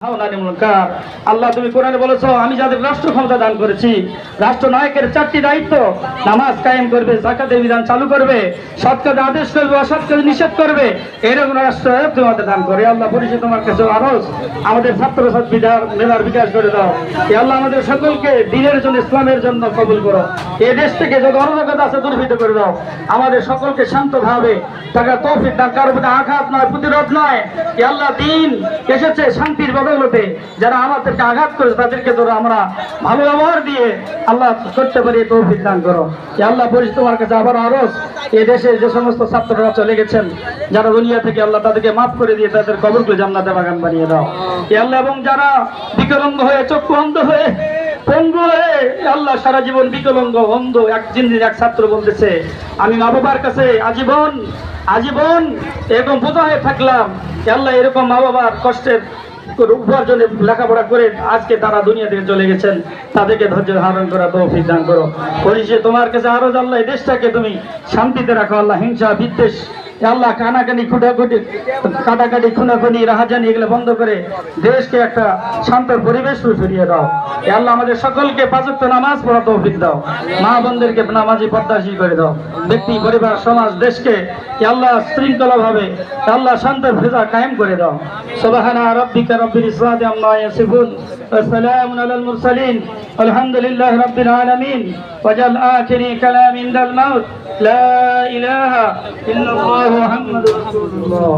আল্লাহ তুমি কোরআনে বলেছো আমি যাদের রাষ্ট্র ক্ষমতা দান করেছি রাষ্ট্র নায়কের 4টি দায়িত্ব নামাজ কায়েম করবে, যাকাতের বিধান চালু করবে, সৎ কাজে আদেশ করবে, অসৎ কাজে নিষেধ করবে, এরকম রাষ্ট্র তোমাদের দান করে। আল্লাহ পরিষদ তোমার কাছে আরজ আমাদের ছাত্রছাত্রীদের মেধার বিকাশ করে দাও। আল্লাহ আমাদের সকলকে দ্বীনের জন্য ইসলামের জন্য কবুল করো। এই দেশ থেকে যত অরাজকতা আছে দুর্বৃত্ত করে দাও। আমাদের সকলকে শান্তভাবে থাকার তৌফিক দাও, কারোর প্রতি আঘাত নয়, প্রতিরোধ নয়। আল্লাহ দিন এসেছে শান্তির বদৌলতে, যারা আমাদেরকে আঘাত করেছে তাদেরকে ধরো আমরা ভালো ব্যবহার দিয়ে আল্লাহ করতে পারি, তৌফিক দান করো। আল্লাহ পরিচিত তোমার কাছে আবার আরজ এই দেশে যে সমস্ত ছাত্ররা চলে গেছেন যারা দুনিয়া থেকে, আল্লাহ তাদেরকে মাফ করে দিয়ে তাদের কবরকে জান্নাতের বাগান বানিয়ে দাও আল্লাহ। এবং যারা বিকলাঙ্গ হয়ে, চক্ষু অন্ধ হয়ে, পঙ্গু হয়ে আল্লাহ সারা জীবন বিকলাঙ্গ অন্ধ, এক ছাত্র বলতেছে আমি মা বাবার কাছে আজীবন এরকম বোঝা হয়ে থাকলাম। আল্লাহ এরকম মা বাবার কষ্টের উপার্জনে লেখাপড়া করে আজকে তারা দুনিয়া থেকে চলে গেছেন, তাদেরকে ধৈর্য ধারণ করা তৌফিক দান করো। পরিশেষে তোমার কাছে আরো আল্লাহ এই দেশটাকে তুমি শান্তিতে রাখো। আল্লাহ হিংসা বিদ্বেষ আল্লাহ কানাকানি কাটাকাটি খুনাখুনি রাহাজানি এগুলো বন্ধ করে দেশকে একটা শান্ত পরিবেশ ফিরিয়ে দাও। আল্লাহ আমাদের সকলকে 5 ওয়াক্ত নামাজ পড়া তৌফিক দাও, মা বোনদেরকে নামাজি পর্দাশীল করে দাও, ব্যক্তি পরিবার সমাজ দেশকে আল্লাহ শৃঙ্খলা ভাবে আল্লাহ শান্ত ফিজা কায়েম করে দাও। সুবহানা রাব্বিকা রাব্বিল ইজ্জাতি আম্মা ইয়াসিফুন ওয়া সালামুন আলাল মুরসালিন আলহামদুলিল্লাহি রাব্বিল আলামিন। ওয়াজাল আখিরি কালামি ইনদাল মাউত লা ইলাহা ইল্লাল্লাহু মুহাম্মাদুর রাসূলুল্লাহ।